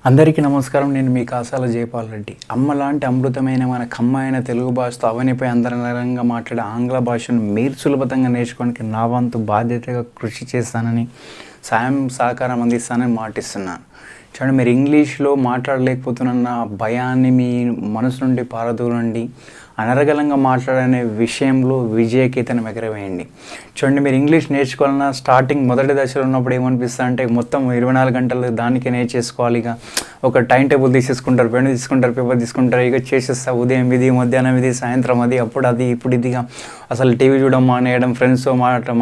అందరికీ నమస్కారం. నేను మీ కాసాల జయపాల్ రెడ్డి. అమ్మ లాంటి అమృతమైన మన కమ్మైన తెలుగు భాషతో అవనిపై అందరంగా మాట్లాడే ఆంగ్ల భాషను మీరు సులభంగా నేర్చుకోవడానికి నా వంతు బాధ్యతగా కృషి చేస్తానని సాయం సహకారం అందిస్తానని మాటిస్తున్నాను. చూడండి, మీరు ఇంగ్లీష్లో మాట్లాడలేకపోతున్న భయాన్ని మీ మనసు నుండి పారదూరండి. అనర్గళంగా మాట్లాడనే విషయంలో విజయకేతనం ఎగరవేయండి. చూడండి, మీరు ఇంగ్లీష్ నేర్చుకోవాలన్నా స్టార్టింగ్ మొదటి దశలో ఉన్నప్పుడు ఏమనిపిస్తుంది అంటే మొత్తం 24 గంటలు దానికే నేర్చేసుకోవాలి. ఇక ఒక టైం టేబుల్ తీసేసుకుంటారు, పెన్ తీసుకుంటారు, పేపర్ తీసుకుంటారు, ఇక చేసేస్తా ఉదయం ఇది, మధ్యాహ్నం ఇది, సాయంత్రం అది, అప్పుడు అది, ఇప్పుడు ఇదిగా అసలు టీవీ చూడడం మానేయడం, ఫ్రెండ్స్తో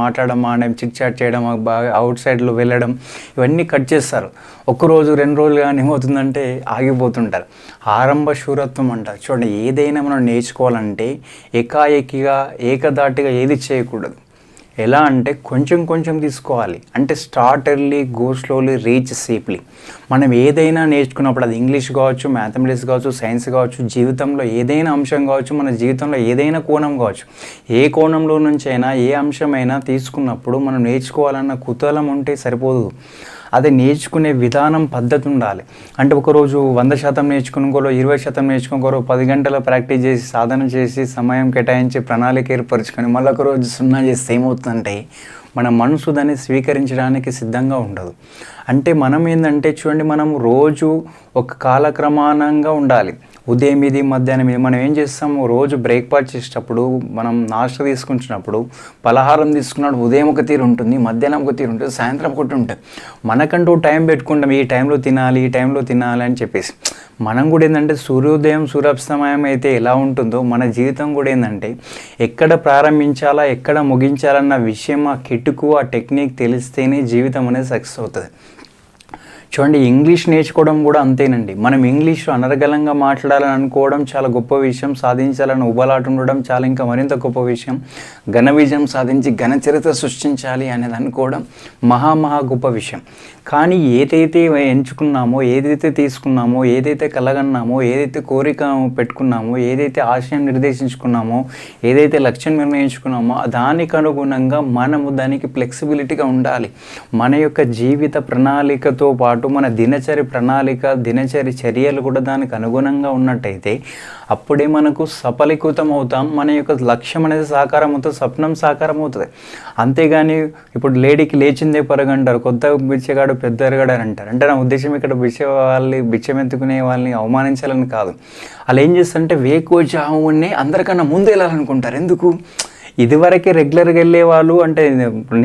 మాట్లాడడం మానేయడం, చిట్ చాట్ చేయడం, బాగా అవుట్ సైడ్లో వెళ్ళడం, ఇవన్నీ కట్ చేస్తారు. ఒక్కరోజు 2 రోజులు కానీ ఏమవుతుందంటే ఆగిపోతుంటారు. ఆరంభ శూరత్వం అంటారు. చూడండి, ఏదైనా మనం నేర్చుకోవాలంటే ఏకాఏకిగా ఏకధాటిగా ఏది చేయకూడదు. ఎలా అంటే కొంచెం కొంచెం తీసుకోవాలి. అంటే start early, go slowly, reach safely. మనం ఏదైనా నేర్చుకున్నప్పుడు అది ఇంగ్లీష్ కావచ్చు, మ్యాథమెటిక్స్ కావచ్చు, సైన్స్ కావచ్చు, జీవితంలో ఏదైనా అంశం కావచ్చు, మన జీవితంలో ఏదైనా కోణం కావచ్చు, ఏ కోణంలో నుంచి అయినా ఏ అంశమైనా తీసుకున్నప్పుడు మనం నేర్చుకోవాలన్న కుతూహలం ఉంటే సరిపోదు. అది నేర్చుకునే విధానం, పద్ధతి ఉండాలి. అంటే ఒకరోజు 100% నేర్చుకుని, ఇంకోలో 20% నేర్చుకుని, ఇంకో 10 గంటల ప్రాక్టీస్ చేసి, సాధన చేసి, సమయం కేటాయించి, ప్రణాళిక ఏర్పరచుకొని మళ్ళీ ఒకరోజు 0 చేస్తే ఏమవుతుందంటే మన మనసు దాన్ని స్వీకరించడానికి సిద్ధంగా ఉండదు. అంటే మనం ఏంటంటే చూడండి, మనం రోజు ఒక కాలక్రమానంగా ఉండాలి. ఉదయం ఇది, మధ్యాహ్నం ఇది. మనం ఏం చేస్తాము, రోజు బ్రేక్ఫాస్ట్ చేసేటప్పుడు, మనం నాస్టా తీసుకుంటున్నప్పుడు, పలహారం తీసుకున్నప్పుడు ఉదయం ఒక తీరు ఉంటుంది, మధ్యాహ్నం ఒక తీరు ఉంటుంది, సాయంత్రం ఒకటి ఉంటుంది. మనకంటూ టైం పెట్టుకుంటాం, ఈ టైంలో తినాలి, ఈ టైంలో తినాలి అని చెప్పేసి. మనం కూడా ఏంటంటే సూర్యోదయం సూర్యాస్తమయం అయితే ఎలా ఉంటుందో మన జీవితం కూడా ఏంటంటే ఎక్కడ ప్రారంభించాలా, ఎక్కడ ముగించాలన్న విషయం, ఆ కిటుకు, ఆ టెక్నిక్ తెలిస్తేనే జీవితం అనేది సక్సెస్ అవుతుంది. చూడండి, ఇంగ్లీష్ నేర్చుకోవడం కూడా అంతేనండి. మనం ఇంగ్లీష్లో అనర్గళంగా మాట్లాడాలని అనుకోవడం చాలా గొప్ప విషయం, సాధించాలని ఉబలాట ఉండడం చాలా ఇంకా మరింత గొప్ప విషయం. ఘన విజయం సాధించి ఘన చరిత్ర సృష్టించాలి అనేది అనుకోవడం మహా గొప్ప విషయం. కానీ ఏదైతే ఎంచుకున్నామో, ఏదైతే తీసుకున్నామో, ఏదైతే కలగన్నామో, ఏదైతే కోరిక పెట్టుకున్నామో, ఏదైతే ఆశయం నిర్దేశించుకున్నామో, ఏదైతే లక్ష్యం నిర్ణయించుకున్నామో దానికి అనుగుణంగా మనము దానికి ఫ్లెక్సిబిలిటీగా ఉండాలి. మన యొక్క జీవిత ప్రణాళికతో పాటు మన దినచరి ప్రణాళిక, దినచరి చర్యలు కూడా దానికి అనుగుణంగా ఉన్నట్టయితే అప్పుడే మనకు సఫలీకృతం అవుతాం. మన యొక్క లక్ష్యం అనేది సాకారం అవుతుంది, స్వప్నం సాకారం అవుతుంది. అంతేగాని ఇప్పుడు లేడీకి లేచిందే పరగంటారు, కొత్త బిచ్చగాడు పెద్దగాడు అని అంటారు. అంటే నా ఉద్దేశం ఇక్కడ బిచ్చం ఎత్తుకునే వాళ్ళని అవమానించాలని కాదు. అలా ఏం చేస్తారంటే వేకువజామునే అందరికన్నా ముందు వెళ్ళాలనుకుంటారు. ఎందుకు? ఇదివరకే రెగ్యులర్గా వెళ్ళే వాళ్ళు, అంటే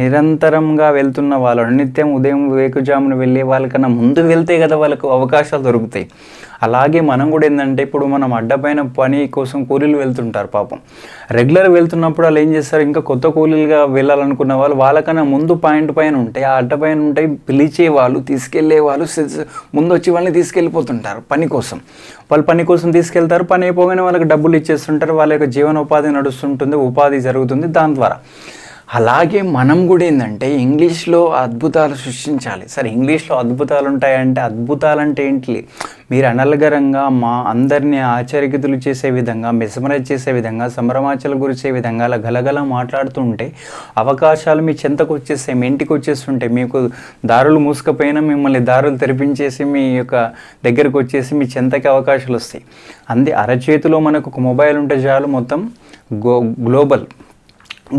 నిరంతరంగా వెళ్తున్న వాళ్ళు, నిత్యం ఉదయం వేకుజామున వెళ్ళే వాళ్ళకన్నా ముందు వెళ్తే కదా వాళ్ళకు అవకాశాలు దొరుకుతాయి. అలాగే మనం కూడా ఏంటంటే ఇప్పుడు మనం అడ్డపైన పని కోసం కూలీలు వెళ్తుంటారు. పాపం రెగ్యులర్ వెళ్తున్నప్పుడు వాళ్ళు ఏం చేస్తారు, ఇంకా కొత్త కూలీలుగా వెళ్ళాలనుకున్న వాళ్ళు వాళ్ళకన్నా ముందు పాయింట్ పైన ఉంటాయి, ఆ అడ్డపైన ఉంటాయి, పిలిచే వాళ్ళు, తీసుకెళ్లే వాళ్ళు ముందు వచ్చి వాళ్ళని తీసుకెళ్ళిపోతుంటారు పని కోసం. వాళ్ళు పని కోసం తీసుకెళ్తారు, పని అయిపోగానే వాళ్ళకి డబ్బులు ఇచ్చేస్తుంటారు, వాళ్ళ యొక్క జీవనోపాధి నడుస్తుంటుంది, ఉపాధి జరుగుతుంది దాని ద్వారా. అలాగే మనం కూడా ఏంటంటే ఇంగ్లీష్లో అద్భుతాలు సృష్టించాలి. సరే, ఇంగ్లీష్లో అద్భుతాలు ఉంటాయంటే అద్భుతాలు అంటే ఏంటి? మీరు అనర్గళంగా మా అందరినీ ఆశ్చర్యకితులు చేసే విధంగా, మెస్మరైజ్ చేసే విధంగా, సంభ్రమాచలు గురిచే విధంగా అలా గలగల మాట్లాడుతుంటే అవకాశాలు మీ చెంతకు వచ్చేస్తాయి, మీ ఇంటికి వచ్చేస్తుంటాయి. మీకు దారులు మూసుకపోయినా మిమ్మల్ని దారులు తెరిపించేసి మీ యొక్క దగ్గరకు వచ్చేసి మీ చెంతకి అవకాశాలు వస్తాయి. అరచేతిలో మనకు ఒక మొబైల్ ఉంటే చాలు, మొత్తం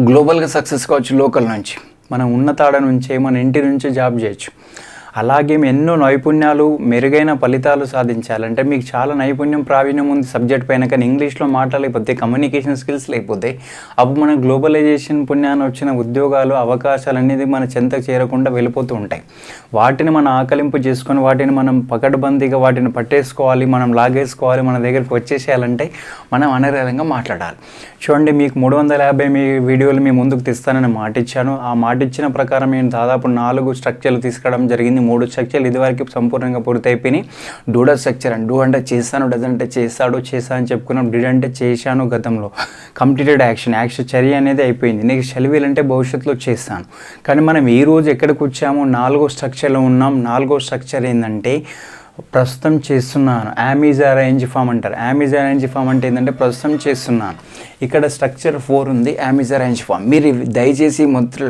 గ్లోబల్గా సక్సెస్ కావచ్చు. లోకల్ నుంచి మనం ఉన్న తాడ నుంచే, మన ఇంటి నుంచే జాబ్ చేయొచ్చు. అలాగే ఎన్నో నైపుణ్యాలు, మెరుగైన ఫలితాలు సాధించాలంటే మీకు చాలా నైపుణ్యం, ప్రావీణ్యం ఉంది సబ్జెక్ట్ పైన, కానీ ఇంగ్లీష్లో మాట్లాడలేకపోతే, కమ్యూనికేషన్ స్కిల్స్ లేకపోతే అప్పుడు మన గ్లోబలైజేషన్ పుణ్యాన్ని వచ్చిన ఉద్యోగాలు, అవకాశాలు అనేది మన చెంతకు చేరకుండా వెళ్ళిపోతూ ఉంటాయి. వాటిని మనం ఆకలింపు చేసుకొని, వాటిని మనం పకడ్బందీగా వాటిని పట్టేసుకోవాలి, మనం లాగేసుకోవాలి, మన దగ్గరికి వచ్చేసేయాలంటే మనం అనర్గళంగా మాట్లాడాలి. చూడండి, మీకు 350 వీడియోలు మీ ముందుకు తెస్తానని మాట ఇచ్చాను. ఆ మాట ఇచ్చిన ప్రకారం నేను దాదాపు 4 స్ట్రక్చర్లు తీసుకురావడం జరిగింది. 3 స్ట్రక్చర్లు ఇదివరకు సంపూర్ణంగా పూర్తయిపోయినాయి. డూడ స్ట్రక్చర్ అండ్ డూ అంటే చేస్తాను, డజ్ అంటే చేస్తాడు, చేస్తా అని చెప్పుకున్నాం. డిడ్ అంటే చేశాను గతంలో, కంప్లీటెడ్ యాక్షన్ చర్య అనేది అయిపోయింది. నెక్స్ట్ షెల్విల్ అంటే భవిష్యత్తులో చేస్తాను. కానీ మనం ఈ రోజు ఎక్కడికి వచ్చాము, 4 స్ట్రక్చర్లో ఉన్నాం. 4వ స్ట్రక్చర్ ఏంటంటే ప్రస్తుతం చేస్తున్నాను. యామ్ ఈజ్ అరేంజ్ ఫామ్ అంటారు. యామ్ ఈజ్ అరేంజ్ ఫామ్ అంటే ఏంటంటే ప్రస్తుతం చేస్తున్నాను. ఇక్కడ స్ట్రక్చర్ 4 ఉంది, యామ్ ఈజ్ అరేంజ్ ఫామ్. మీరు దయచేసి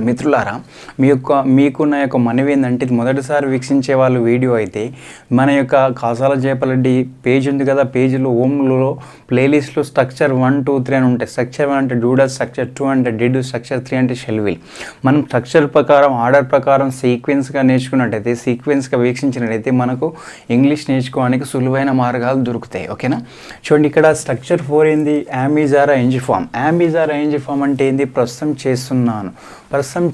మిత్రులారా మీకు నా యొక్క మనవి ఏంటంటే, ఇది మొదటిసారి వీక్షించే వాళ్ళు వీడియో అయితే మన యొక్క కాసాల జయపాలరెడ్డి పేజ్ ఉంది కదా, పేజీలో హోమ్లో ప్లేలిస్ట్లో స్ట్రక్చర్ 1, 2, 3 అని ఉంటాయి. స్ట్రక్చర్ 1 అంటే డూడస్, స్ట్రక్చర్ 2 అంటే డిడ్, స్ట్రక్చర్ 3 అంటే షెల్విల్. మనం స్ట్రక్చర్ ప్రకారం ఆర్డర్ ప్రకారం సీక్వెన్స్గా నేర్చుకున్నట్టయితే, సీక్వెన్స్గా వీక్షించినట్టయితే మనకు ఇంగ్లీష్ నేర్చుకోవడానికి సులువైన మార్గాలు దొరుకుతాయి. ఓకేనా, చూడండి ఇక్కడ స్ట్రక్చర్ 4 ఏంది, am is arrange form. Am is arrange form అంటే ఏంది, ప్రస్తుతం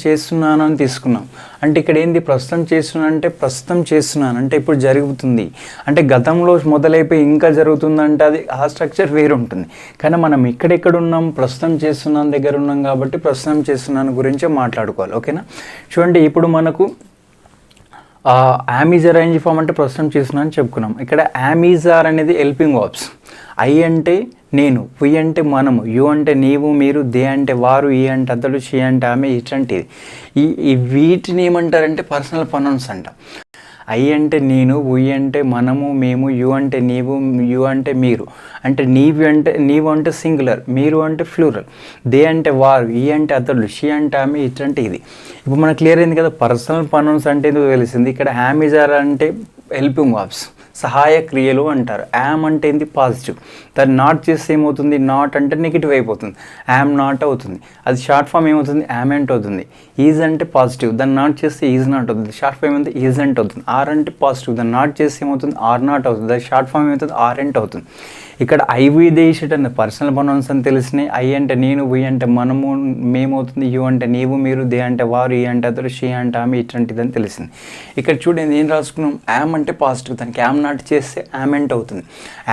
చేస్తున్నాను అని తీసుకున్నాం. అంటే ఇక్కడ ఏంది, ప్రస్తుతం చేస్తున్నాను అంటే ఇప్పుడు జరుగుతుంది, అంటే గతంలో మొదలైపోయి ఇంకా జరుగుతుందంటే అది ఆ స్ట్రక్చర్ వేరు ఉంటుంది. కానీ మనం ఎక్కడెక్కడ ఉన్నాం, ప్రస్తుతం చేస్తున్నాను దగ్గర ఉన్నాం కాబట్టి ప్రస్తుతం చేస్తున్నాను గురించే మాట్లాడుకోవాలి. ఓకేనా, చూడండి ఇప్పుడు మనకు యామ్ ఈజ్ అరేంజ్ ఫామ్ అంటే ప్రస్తుతం చేస్తున్నాను అని చెప్పుకున్నాం. ఇక్కడ యామ్ ఈజ్ ఆర్ అనేది హెల్పింగ్ వర్బ్స్. ఐ అంటే నేను, వి అంటే మనము, యు అంటే నీవు మీరు, దే అంటే వారు, ఈ అంటే అతడు, షీ అంటే ఆమె, ఇట్లాంటిది. ఈ వీటిని ఏమంటారంటే పర్సనల్ ప్రొనౌన్స్ అంట. ఐ అంటే నేను, వి అంటే మనము, మేము, యు అంటే నీవు, యు అంటే మీరు, అంటే నీవు అంటే సింగులర్, మీరు అంటే ఫ్లూరల్, దే అంటే వారు, ఈ అంటే అతడు, షీ అంటే ఆమె, ఇట్లాంటి ఇది. ఇప్పుడు మనకు క్లియర్ అయింది కదా, పర్సనల్ ప్రొనౌన్స్ అంటే ఎందుకు తెలిసింది. ఇక్కడ యామ్ ఈజ్ ఆర్ అంటే హెల్పింగ్ వర్బ్స్, సహాయ క్రియలు అంటారు. యామ్ అంటే ఏంది, పాజిటివ్. దాన్ని నాట్ చేస్తే ఏమవుతుంది, నాట్ అంటే నెగిటివ్ అయిపోతుంది, యామ్ నాట్ అవుతుంది. అది షార్ట్ ఫామ్ ఏమవుతుంది, యామెంట్ అవుతుంది. ఈజ్ అంటే పాజిటివ్, దాన్ని నాట్ చేస్తే ఈజ్ నాట్ అవుతుంది, షార్ట్ ఫామ్ ఏమవుతుంది, ఈజెంట్ అవుతుంది. ఆర్ అంటే పాజిటివ్, దాన్ని నాట్ చేస్తే ఏమవుతుంది, ఆర్ నాట్ అవుతుంది, అది షార్ట్ ఫామ్ ఏమవుతుంది, ఆరెంట్ అవుతుంది. ఇక్కడ ఐ వి దే షిట్ అనే పర్సనల్ ప్రొనౌన్స్ అని తెలిసినాయి. ఐ అంటే నేను, వి అంటే మనము, మేమవుతుంది, యు అంటే నీవు మీరు, దే అంటే వారు, ఈ అంటే అతడు, షీ అంటే ఆమె, ఇట్లాంటిది అని తెలిసింది. ఇక్కడ చూడండి ఏం రాసుకున్నాం, యామ్ అంటే పాజిటివ్, దానికి యామ్ నాట్ చేస్తే యామెంట్ అవుతుంది.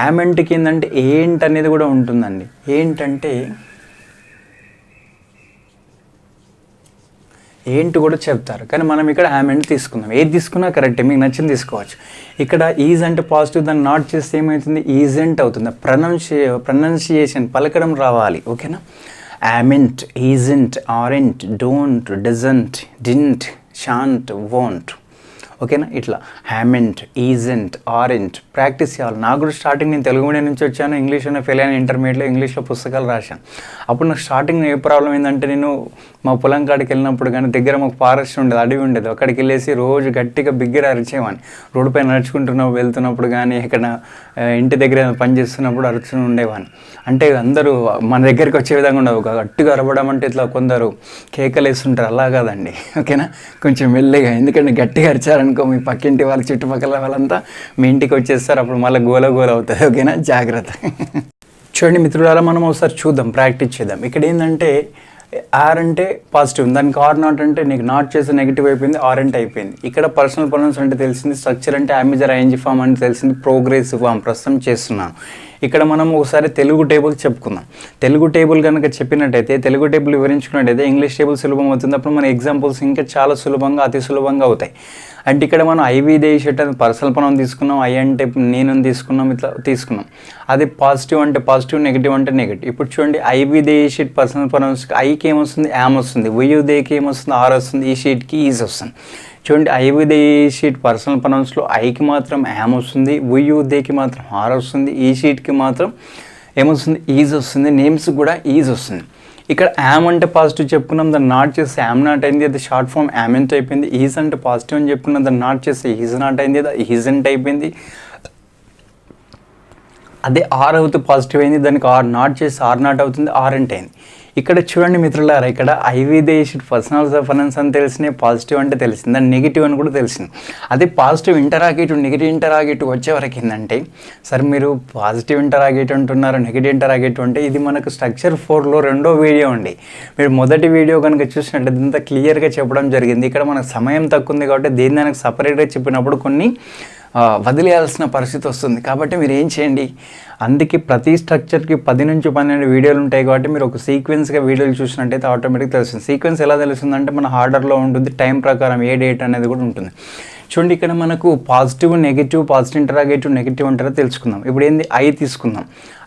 యామెంట్కి ఏంటంటే ఏంటి అనేది కూడా ఉంటుందండి. ఏంటంటే ఏంటి కూడా చెప్తారు, కానీ మనం ఇక్కడ యామెంట్ తీసుకుందాం. ఏది తీసుకున్నా కరెక్టే, మీకు నచ్చింది తీసుకోవచ్చు. ఇక్కడ ఈజ్ అంటే పాజిటివ్, దాన్ని నాట్ చేస్తే ఏమవుతుంది, ఈజెంట్ అవుతుంది. ప్రొనౌన్సియేషన్ పలకడం రావాలి. ఓకేనా, amn't, isn't, aren't, don't, doesn't, didn't, shan't, won't. ఓకేనా, ఇట్లా హ్యామెంట్, ఈజెంట్, ఆరెంట్ ప్రాక్టీస్ చేయాలి. నాకు కూడా స్టార్టింగ్ నేను తెలుగు మీడియం నుంచి వచ్చాను, ఇంగ్లీష్లోనే ఫెయిల్ అయిన, ఇంటర్మీడియట్లో ఇంగ్లీష్లో పుస్తకాలు రాశాను. అప్పుడు నాకు స్టార్టింగ్ ఏ ప్రాబ్లం ఏంటంటే, నేను మా పొలం కాడికి వెళ్ళినప్పుడు కానీ దగ్గర మాకు ఫారెస్ట్ ఉండేది, అడవి ఉండేది, అక్కడికి వెళ్ళేసి రోజు గట్టిగా బిగ్గర అరిచేవాడిని. రోడ్డు పైన నడుచుకుంటున్నావు వెళ్తున్నప్పుడు కానీ ఎక్కడ ఇంటి దగ్గర పని చేస్తున్నప్పుడు అరుచు ఉండేవాడిని. అంటే అందరూ మన దగ్గరికి వచ్చే విధంగా ఉండవు, గట్టిగా అరవడం అంటే ఇట్లా కొందరు కేకలు వేస్తుంటారు, అలా కాదండి. ఓకేనా, కొంచెం మెల్లిగా, ఎందుకంటే గట్టిగా అరిచారనుకో మీ పక్కింటి వాళ్ళ చుట్టుపక్కల వాళ్ళంతా మీ ఇంటికి వచ్చేస్తారు, అప్పుడు మళ్ళీ గోల అవుతుంది. ఓకేనా, జాగ్రత్త. చూడండి మిత్రులారా, మనం ఒకసారి చూద్దాం, ప్రాక్టీస్ చేద్దాం. ఇక్కడ ఏంటంటే ఆర్ అంటే పాజిటివ్, దానికి ఆర్ నాట్ అంటే నీకు నాట్ చేస్తే నెగిటివ్ అయిపోయింది, ఆరెంట్ అయిపోయింది. ఇక్కడ పర్సనల్ ప్రొనౌన్స్ అంటే తెలిసింది, స్ట్రక్చర్ అంటే యామ్ ఈజ్ అరేంజ్ ఫామ్ అంటే తెలిసింది, ప్రోగ్రెసివ్ ఫామ్ ప్రస్తుతం చేస్తున్నాను. ఇక్కడ మనం ఒకసారి తెలుగు టేబుల్ చెప్పుకుందాం. తెలుగు టేబుల్ కనుక చెప్పినట్టయితే, తెలుగు టేబుల్ వివరించుకున్నట్టయితే ఇంగ్లీష్ టేబుల్ సులభం అవుతుంది. అప్పుడు మన ఎగ్జాంపుల్స్ ఇంకా చాలా సులభంగా, అతి సులభంగా అవుతాయి. అంటే ఇక్కడ మనం ఐవి దే షిట్ అని పర్సనల్ ప్రొనౌన్ తీసుకున్నాం, ఐ అంటే నేను తీసుకున్నాం, ఇట్లా తీసుకున్నాం. అది పాజిటివ్ అంటే పాజిటివ్, నెగిటివ్ అంటే నెగిటివ్. ఇప్పుడు చూడండి, ఐవి దే షీట్ పర్సనల్ ప్రొనౌన్స్కి ఐకి ఏమొస్తుంది, యామ్ వస్తుంది, వియు దేకి ఏమొస్తుంది, ఆర్ వస్తుంది, ఈ షీట్కి ఈజ్ వస్తుంది. చూడండి, ఐవి దే షీట్ పర్సనల్ ప్రొనౌన్స్లో ఐకి మాత్రం యామ్ వస్తుంది, వియు దేకి మాత్రం ఆర్ వస్తుంది, ఈ షీట్కి మాత్రం ఏమొస్తుంది, ఈజ్ వస్తుంది, నేమ్స్ కూడా ఈజ్ వస్తుంది. ఇక్కడ యామ్ అంటే పాజిటివ్ చెప్పుకున్నాం, దాన్ని నాట్ చేస్తే యామ్ నాట్ అయింది, అది షార్ట్ ఫామ్ యామెంట్ అయిపోయింది. ఈజ్ అంటే పాజిటివ్ అని చెప్పుకున్నాం, దాన్ని నాట్ చేస్తే ఈజ్ నాట్ అయింది, అది ఈజెంట్ అయిపోయింది. అదే ఆర్ అవుతూ పాజిటివ్ అయింది, దానికి ఆర్ నాట్ చేస్తే ఆర్ నాట్ అవుతుంది, ఆరెంట్ అయింది. ఇక్కడ చూడండి మిత్రులారా, ఇక్కడ IV they shit personal pronouns అని తెలిసినాయి, పాజిటివ్ అంటే తెలిసింది, దాన్ని నెగిటివ్ అని కూడా తెలిసింది. అదే పాజిటివ్ ఇంటరాగేటివ్, నెగిటివ్ ఇంటరాగేటివ్ వచ్చేవరకు ఏంటంటే, సరే మీరు పాజిటివ్ ఇంటరాగేటివ్ అంటున్నారు, నెగిటివ్ ఇంటరాగేటివ్ అంటే ఇది మనకు స్ట్రక్చర్ 4లో రెండో వీడియో అండి. మీరు మొదటి వీడియో కనుక చూసినట్టు ఇంత క్లియర్గా చెప్పడం జరిగింది. ఇక్కడ మనకు సమయం తక్కువ ఉంది కాబట్టి దేని దానికి సపరేట్గా చెప్పినప్పుడు కొన్ని వదిలేయాల్సిన పరిస్థితి వస్తుంది. కాబట్టి మీరు ఏం చేయండి, అందుకే ప్రతి స్ట్రక్చర్కి 10 నుంచి 12 వీడియోలు ఉంటాయి. కాబట్టి మీరు ఒక సీక్వెన్స్గా వీడియోలు చూసినట్టయితే ఆటోమేటిక్గా తెలుస్తుంది. సీక్వెన్స్ ఎలా తెలుస్తుందంటే మన ఆర్డర్లో ఉంటుంది, టైం ప్రకారం ఏ డేట్ అనేది కూడా ఉంటుంది. చూడండి, ఇక్కడ మనకు positive, negative, positive interrogative, negative అంటారో తెలుసుకుందాం. ఇప్పుడు ఏంది, ఐ తీసుకుందాం.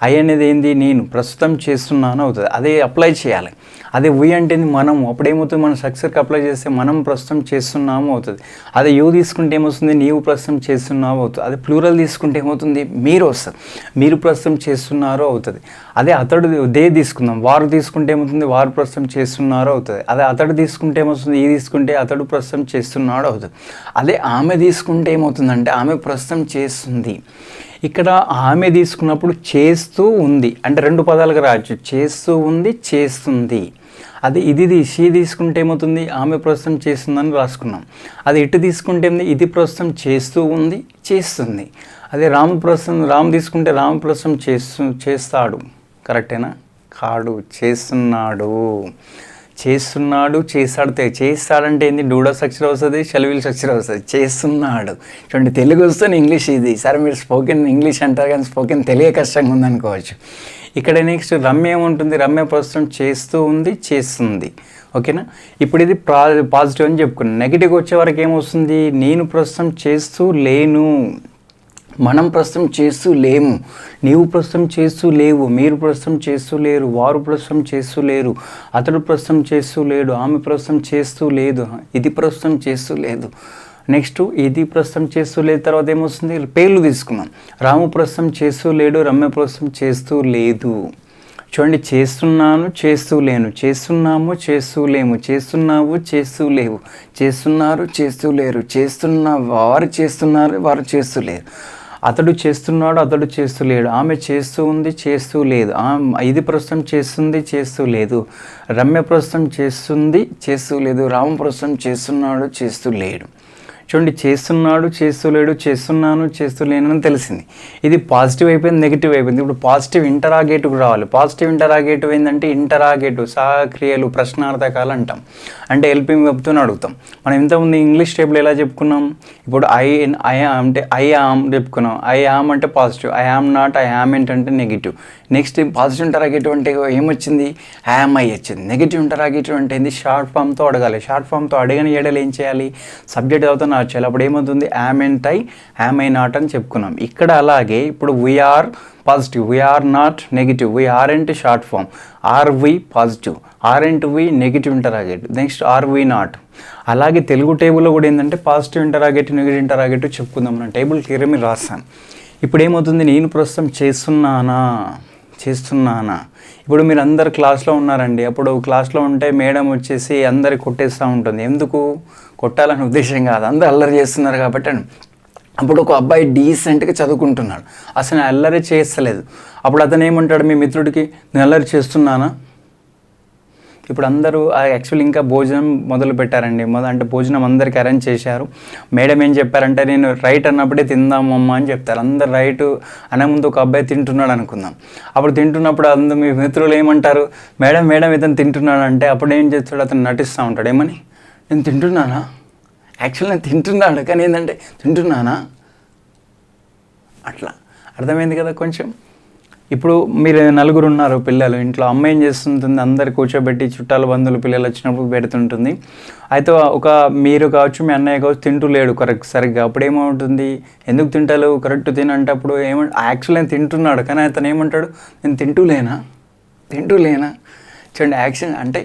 ఐ అనేది ఏంది, నేను ప్రస్తుతం చేస్తున్నాను అవుతుంది, అదే అప్లై చేయాలి. అదే వి అంటే మనము, అప్పుడు ఏమవుతుంది, మనం స్ట్రక్చర్కి అప్లై చేస్తే మనం ప్రస్తుతం చేస్తున్నాము అవుతుంది. అదే యూ తీసుకుంటే ఏమవుతుంది, నీవు ప్రస్తుతం చేస్తున్నావు అవుతుంది. అదే ప్లూరల్ తీసుకుంటే ఏమవుతుంది, మీరు వస్తుంది. మీరు ప్రస్తుతం చేస్తున్నారో అవుతుంది. అదే అతడు దే తీసుకుందాం, వారు తీసుకుంటే ఏమవుతుంది, వారు ప్రస్తుతం చేస్తున్నారో అవుతుంది. అదే అతడు తీసుకుంటే ఏమవుతుంది, ఈ తీసుకుంటే అతడు ప్రస్తుతం చేస్తున్నాడో అవుతుంది. అదే ఆమె తీసుకుంటే ఏమవుతుందంటే ఆమె ప్రస్తుతం చేస్తుంది. ఇక్కడ ఆమె తీసుకున్నప్పుడు చేస్తూ ఉంది అంటే 2 పదాలుగా రాయొచ్చు, చేస్తూ ఉంది, చేస్తుంది. అది ఇది షీ తీసుకుంటే ఏమవుతుంది, ఆమె ప్రస్తుతం చేస్తుందని రాసుకున్నాం. అది ఇటు తీసుకుంటే ఇది ప్రస్తుతం చేస్తూ ఉంది, చేస్తుంది. అదే రాము తీసుకుంటే రాము ప్రస్తుతం చేస్తాడు. కరెక్టేనా? కాడు, చేస్తున్నాడు. చేస్తాడంటే ఏంది, డూడో స్ట్రక్చర్ వస్తుంది, షెల్విల్ స్ట్రక్చర్ వస్తుంది. చేస్తున్నాడు. చూడండి, తెలుగు వస్తుంది, ఇంగ్లీష్ ఇది. సరే మీరు స్పోకెన్ ఇంగ్లీష్ అంటారు కానీ స్పోకెన్ తెలియ కష్టంగా ఉందనుకోవచ్చు. ఇక్కడ నెక్స్ట్ రమ్య ఏముంటుంది, రమ్య ప్రస్తుతం చేస్తూ ఉంది, చేస్తుంది. ఓకేనా? ఇప్పుడు ఇది పాజిటివ్ అని చెప్పుకున్నాను. నెగిటివ్ వచ్చే వరకు ఏమొస్తుంది, నేను ప్రస్తుతం చేస్తూ లేను, మనం ప్రస్తుతం చేస్తూ లేము, నీవు ప్రస్తుతం చేస్తూ లేవు, మీరు ప్రస్తుతం చేస్తూ లేరు, వారు ప్రస్తుతం చేస్తూ లేరు, అతడు ప్రస్తుతం చేస్తూ లేడు, ఆమె ప్రస్తుతం చేస్తూ లేదు, ఇది ప్రస్తుతం చేస్తూ లేదు. నెక్స్ట్ ఇది ప్రస్తుతం చేస్తూ లేదు. తర్వాత ఏమొస్తుంది, పేర్లు తీసుకున్నాం. రాము ప్రస్తుతం చేస్తూ లేడు, రమ్య ప్రస్తుతం చేస్తూ లేదు. చూడండి, చేస్తున్నాను, చేస్తూ లేను, చేస్తున్నాము, చేస్తూ లేము, చేస్తున్నావు, చేస్తూ లేవు, చేస్తున్నారు, చేస్తూ లేరు, వారు చేస్తున్నారు, వారు చేస్తూ లేరు, అతడు చేస్తున్నాడు, అతడు చేస్తూ లేడు, ఆమె చేస్తూ ఉంది, చేస్తూ లేదు, ఇది ప్రస్తుతం చేస్తుంది, చేస్తూ లేదు, రమ్య ప్రస్తుతం చేస్తుంది, చేస్తూ లేదు, రాము ప్రస్తుతం చేస్తున్నాడు, చేస్తూ లేడు. చూడండి, చేస్తున్నాడు, చేస్తూ లేడు, చేస్తున్నాను, చేస్తూ లేనని తెలిసింది. ఇది పాజిటివ్ అయిపోయింది, నెగిటివ్ అయిపోయింది. ఇప్పుడు పాజిటివ్ ఇంటరాగేటివ్ రావాలి. పాజిటివ్ ఇంటరాగేటివ్ ఏంటంటే ఇంటరాగేటివ్, సహక్రియలు, ప్రశ్నార్థకాలు అంటాం. అంటే హెల్పింగ్ వెబ్తో అడుగుతాం. మనం ఇంతకుముందు ఇంగ్లీష్ టేబుల్ ఎలా చెప్పుకున్నాం, ఇప్పుడు ఐ అంటే ఐ ఆమ్ చెప్పుకున్నాం. ఐ ఆమ్ అంటే positive, I am not, I am ఏంటంటే నెగిటివ్. నెక్స్ట్ పాజిటివ్ ఇంటరాగేటివ్ అంటే ఏమొచ్చింది, యామ్ ఐ వచ్చింది. నెగిటివ్ ఇంటరాగేటివ్ అంటే ఏంది, షార్ట్ ఫామ్తో అడగాలి. షార్ట్ ఫామ్తో అడగని ఏడలు ఏం చేయాలి, సబ్జెక్ట్ అవుతా వచ్చేయాలి. అప్పుడు ఏమవుతుంది, am and I, am I not అని చెప్పుకున్నాం. ఇక్కడ అలాగే ఇప్పుడు we are positive, we are not negative, we are అంటే short form, are we positive, are and we negative interrogative, next are we not. అలాగే తెలుగు టేబుల్లో కూడా ఏంటంటే పాజిటివ్ ఇంటరాగేటివ్, నెగిటివ్ ఇంటరాగేటివ్ చెప్పుకుందాం. మనం టేబుల్ క్లియర్ మీరు రాస్తాను. ఇప్పుడు ఏమవుతుంది, నేను ప్రస్తుతం చేస్తున్నానా. ఇప్పుడు మీరు అందరు క్లాస్లో ఉన్నారండి. అప్పుడు క్లాస్లో ఉంటే మేడం వచ్చేసి అందరికి కొట్టేస్తూ ఉంటుంది. ఎందుకు కొట్టాలనే ఉద్దేశం కాదు, అందరు అల్లరి చేస్తున్నారు కాబట్టి. అప్పుడు ఒక అబ్బాయి డీసెంట్గా చదువుకుంటున్నాడు, అసలు నేను అల్లరి చేస్తలేదు. అప్పుడు అతను ఏమంటాడు మీ మిత్రుడికి, నేను అల్లరి చేస్తున్నానా. ఇప్పుడు అందరూ యాక్చువల్లీ ఇంకా భోజనం మొదలు పెట్టారండి. అంటే భోజనం అందరికి అరేంజ్ చేశారు. మేడం ఏం చెప్పారంటే, నేను రైట్ అన్నప్పుడే తిందామమ్మా అని చెప్తారు. అందరు రైట్ అనే ముందు ఒక అబ్బాయి తింటున్నాడు అనుకుందాం. అప్పుడు తింటున్నప్పుడు అందరూ మీ మిత్రులు ఏమంటారు, మేడం ఇతను తింటున్నాడు అంటే, అప్పుడు ఏం చేస్తాడు, అతను నటిస్తూ ఉంటాడు. ఏమని, నేను తింటున్నానా, యాక్చువల్ నేను తింటున్నాడు కానీ ఏంటంటే తింటున్నానా, అట్లా. అర్థమైంది కదా కొంచెం. ఇప్పుడు మీరు 4 ఉన్నారు పిల్లలు ఇంట్లో, అమ్మ ఏం చేస్తుంటుంది, అందరు కూర్చోబెట్టి చుట్టాలు బంధువులు పిల్లలు వచ్చినప్పుడు పెడుతుంటుంది. అయితే మీరు కావచ్చు, మీ అన్నయ్య కావచ్చు, తింటూ లేడు సరిగ్గా. అప్పుడు ఏమవుతుంది, ఎందుకు తింటారు, కరెక్ట్ తినంటే అప్పుడు యాక్చువల్ నేను తింటున్నాడు కానీ అతను ఏమంటాడు, నేను తింటూ లేనా. చూడండి, యాక్షన్ అంటే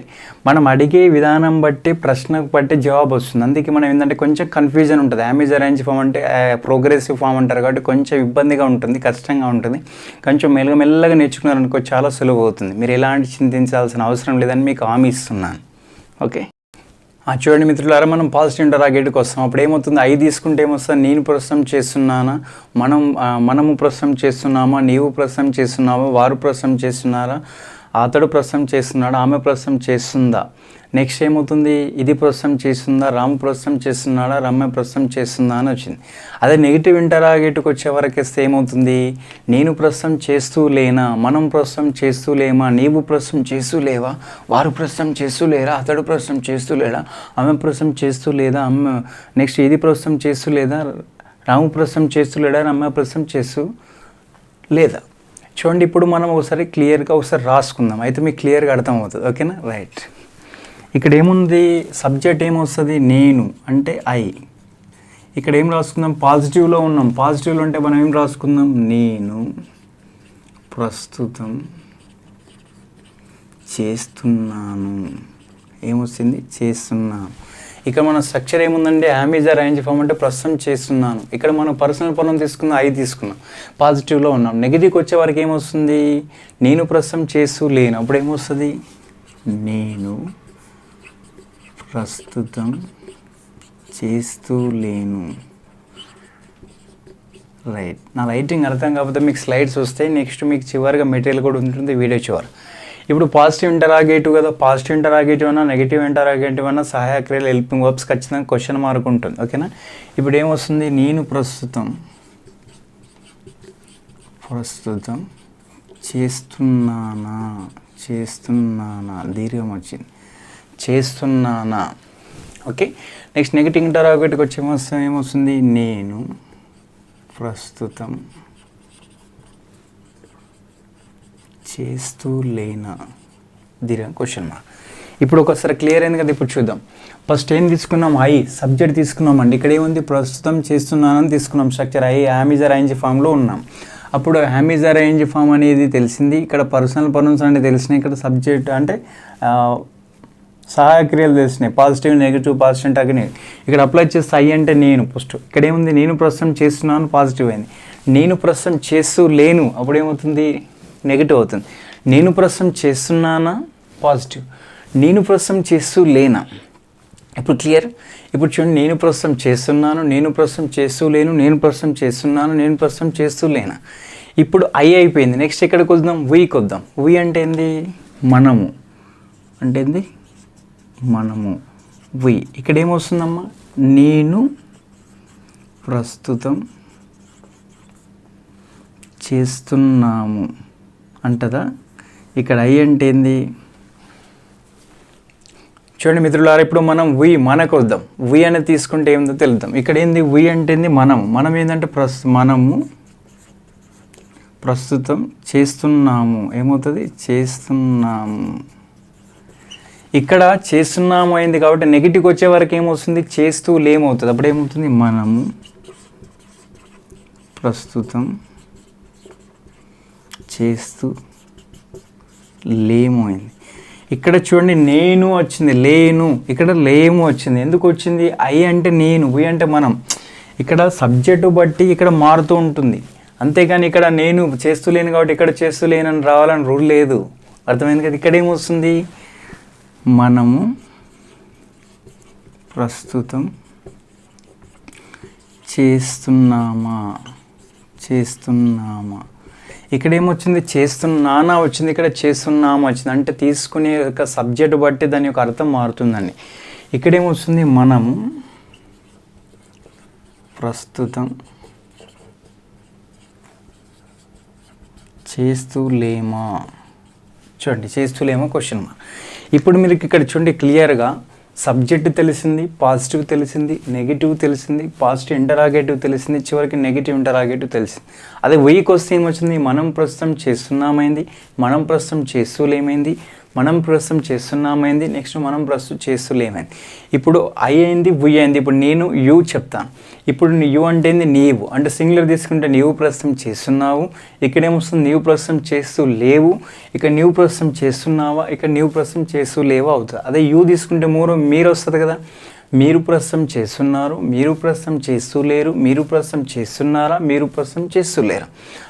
మనం అడిగే విధానం బట్టి, ప్రశ్నకు బట్టి జవాబు వస్తుంది. అందుకే మనం ఏంటంటే కొంచెం కన్ఫ్యూజన్ ఉంటుంది. యామ్ ఈజ్ అరేంజ్ ఫామ్ అంటే ప్రోగ్రెసివ్ ఫామ్ అంటారు కాబట్టి కొంచెం ఇబ్బందిగా ఉంటుంది, కష్టంగా ఉంటుంది. కొంచెం మెల్లగా నేర్చుకున్నారనుకో చాలా సులువు అవుతుంది. మీరు ఎలాంటి చింతించాల్సిన అవసరం లేదని మీకు హామీ ఇస్తున్నాను. ఓకే, చూడండి మిత్రులారా, మనం పాజిటివ్ ఇంటరాగేటివ్కి వస్తాం. అప్పుడు ఏమవుతుంది, ఐ తీసుకుంటే ఏమొస్తుంది, నేను ప్రస్తుతం చేస్తున్నానా, మనము ప్రస్తుతం చేస్తున్నామా, నీవు ప్రస్తుతం చేస్తున్నావా, వారు ప్రస్తుతం చేస్తున్నారా, అతడు ప్రస్తుతం చేస్తున్నాడు, ఆమె ప్రస్తుతం చేస్తుందా. నెక్స్ట్ ఏమవుతుంది, ఇది ప్రస్తుతం చేస్తుందా, రాము ప్రస్తుతం చేస్తున్నాడా, రమ్య ప్రస్తుతం చేస్తుందా అని వచ్చింది. అదే నెగిటివ్ ఇంటరాగేటివ్కి వచ్చే వరకు వస్తే ఏమవుతుంది, నేను ప్రస్తుతం చేస్తూ లేనా, మనం ప్రస్తుతం చేస్తూ లేమా, నీవు ప్రస్తుతం చేస్తూ లేవా, వారు ప్రస్తుతం చేస్తూ లేరా, అతడు ప్రస్తుతం చేస్తూ లేడా, ఆమె ప్రస్తుతం చేస్తూ లేదా, నెక్స్ట్ ఇది ప్రస్తుతం చేస్తూ లేదా, రాము ప్రస్తుతం చేస్తూ లేడా, రమ్య ప్రస్తుతం చేస్తూ లేదా. చూడండి, ఇప్పుడు మనం ఒకసారి క్లియర్గా రాసుకుందాం. అయితే మీకు క్లియర్గా అర్థమవుతుంది. ఓకేనా, రైట్. ఇక్కడ ఏముంది, సబ్జెక్ట్ ఏమొస్తుంది, నేను అంటే ఐ. ఇక్కడ ఏం రాసుకుందాం, పాజిటివ్లో ఉన్నాం. పాజిటివ్లో ఉంటే మనం ఏం రాసుకుందాం, నేను ప్రస్తుతం చేస్తున్నాను. ఏమొచ్చింది, చేస్తున్నాను. ఇక్కడ మన స్ట్రక్చర్ ఏముందంటే యామ్ ఈజ్ అరేంజ్ ఫామ్ అంటే ప్రస్తుతం చేస్తున్నాను. ఇక్కడ మనం పర్సనల్ పొలం తీసుకున్నాం, ఐ తీసుకున్నాం, పాజిటివ్లో ఉన్నాం. నెగిటివ్కి వచ్చే వరకు ఏమొస్తుంది, నేను ప్రస్తుతం చేస్తూ లేను. అప్పుడు ఏమొస్తుంది, నేను ప్రస్తుతం చేస్తూ లేను. రైట్. నా లైటింగ్ అర్థం కాకపోతే మీకు స్లైడ్స్ వస్తాయి, నెక్స్ట్ మీకు చివరిగా మెటీరియల్ కూడా ఉంటుంది వీడియో చివరి. ఇప్పుడు పాజిటివ్ ఇంటరాగేటివ్ కదా, పాజిటివ్ ఇంటరాగేటివ్ అన్నా నెగిటివ్ ఇంటరాగేటివ్ అన్నా సహాయక క్రియలు హెల్పింగ్ వర్బ్స్ ఖచ్చితంగా క్వశ్చన్ మార్క్ ఉంటుంది. ఓకేనా. ఇప్పుడు ఏమొస్తుంది, నేను ప్రస్తుతం చేస్తున్నానా దీర్ఘం వచ్చింది, చేస్తున్నానా. ఓకే. నెక్స్ట్ నెగిటివ్ ఇంటరాగేటివ్కి వచ్చి ఏమొస్తుంది, నేను ప్రస్తుతం చేస్తూ లేనా దీర్ఘం క్వశ్చన్ మార్క్. ఇప్పుడు ఒకసారి క్లియర్ అయింది కదా. ఇప్పుడు చూద్దాం. ఫస్ట్ ఏం తీసుకున్నాం, ఐ సబ్జెక్ట్ తీసుకున్నామండి. ఇక్కడ ఏముంది, ప్రస్తుతం చేస్తున్నానని తీసుకున్నాం. Structure I am is arrange ఫామ్లో ఉన్నాం. అప్పుడు యామ్ ఈజ్ అరేంజ్ ఫామ్ అనేది తెలిసింది, ఇక్కడ పర్సనల్ ప్రొనౌన్స్ అంటే తెలిసినాయి, ఇక్కడ సబ్జెక్ట్ అంటే సహాయ క్రియలు తెలిసినాయి, పాజిటివ్ నెగిటివ్ పాజిటివ్ అంటే ఇక్కడ అప్లై చేస్తే ఐ అంటే నేను ఫస్ట్. ఇక్కడ ఏముంది, నేను ప్రస్తుతం చేస్తున్నాను పాజిటివ్ అయింది. నేను ప్రస్తుతం చేస్తూ లేను అప్పుడు ఏమవుతుంది, నెగిటివ్ అవుతుంది. నేను ప్రస్తుతం చేస్తున్నానా పాజిటివ్, నేను ప్రస్తుతం చేస్తూ లేనా. ఇప్పుడు క్లియర్. ఇప్పుడు చూడండి, నేను ప్రస్తుతం చేస్తున్నాను, నేను ప్రస్తుతం చేస్తూ లేను, నేను ప్రస్తుతం చేస్తున్నాను, నేను ప్రస్తుతం చేస్తూ లేనా. ఇప్పుడు ఐ అయిపోయింది. నెక్స్ట్ ఎక్కడికి వద్దాం, వీకి వద్దాం. వీ అంటే ఏంది, మనము అంటే ఏంది, మనము. వి ఇక్కడ ఏమొస్తుందమ్మా, నేను ప్రస్తుతం చేస్తున్నాము అంటదా. ఇక్కడ ఐ అంటే ఏంది, చూడండి మిత్రులారా, ఇప్పుడు మనం వి మనకు వద్దాం. వి అనేది తీసుకుంటే ఏందో తెలుద్దాం. ఇక్కడ ఏంది, వి అంటే ఏంది, మనం ఏంటంటే మనము ప్రస్తుతం చేస్తున్నాము. ఏమవుతుంది, చేస్తున్నాము. ఇక్కడ చేస్తున్నాము అయింది కాబట్టి నెగిటివ్కి వచ్చే వరకు ఏమవుతుంది, చేస్తూ లేమవుతుంది. అప్పుడు ఏమవుతుంది, మనము ప్రస్తుతం చేస్తూ లేము అయింది. ఇక్కడ చూడండి, నేను వచ్చింది, లేను. ఇక్కడ లేము వచ్చింది. ఎందుకు వచ్చింది, ఐ అంటే నేను, వి అంటే మనం. ఇక్కడ సబ్జెక్టు బట్టి ఇక్కడ మారుతూ ఉంటుంది. అంతేగాని ఇక్కడ నేను చేస్తూ లేను కాబట్టి ఇక్కడ చేస్తూ లేనని రావాలని రూల్ లేదు. అర్థమైంది కదా. ఇక్కడ ఏమొస్తుంది, మనము ప్రస్తుతం చేస్తున్నామా. ఇక్కడ ఏమొచ్చింది, చేస్తున్నానా వచ్చింది, ఇక్కడ చేస్తున్నామా వచ్చింది. అంటే తీసుకునే ఒక సబ్జెక్ట్ బట్టి దాని యొక్క అర్థం మారుతుందండి. ఇక్కడ ఏమొస్తుంది, మనము ప్రస్తుతం చేస్తూలేమా. చూడండి, చేస్తూలేమో క్వశ్చన్ మార్క్. ఇప్పుడు మీరు ఇక్కడ చూడండి క్లియర్గా సబ్జెక్ట్ తెలిసింది, పాజిటివ్ తెలిసింది, నెగిటివ్ తెలిసింది, పాజిటివ్ ఇంటరాగేటివ్ తెలిసింది, చివరికి నెగిటివ్ ఇంటరాగేటివ్ తెలిసింది. అదే వెయ్యికి వస్తే ఏమొచ్చింది, మనం ప్రస్తుతం చేస్తున్నామైంది, మనం ప్రస్తుతం చేస్తూలేమైంది, మనం ప్రస్తుతం చేస్తున్నామైంది, నెక్స్ట్ మనం ప్రస్తుతం చేస్తూలేమైంది. ఇప్పుడు ఐ అయింది, వి అయింది. ఇప్పుడు నేను యూ చెప్తాను. ఇప్పుడు యూ అంటే ఏంది, నీవు అంటే సింగులర్ తీసుకుంటే నీవు ప్రస్తుతం చేస్తున్నావు. ఇక్కడ ఏమొస్తుంది, నీవు ప్రస్తుతం చేస్తూ లేవు. ఇక్కడ నీవు ప్రస్తుతం చేస్తున్నావా, ఇక్కడ నీవు ప్రస్తుతం చేస్తూ లేవా అవుతుంది. అదే యూ తీసుకుంటే మీరు వస్తుంది కదా. మీరు ప్రస్తుతం చేస్తున్నారు, మీరు ప్రస్తుతం చేస్తూ లేరు, మీరు ప్రస్తుతం చేస్తున్నారా, మీరు ప్రస్తుతం చేస్తూ లేరు.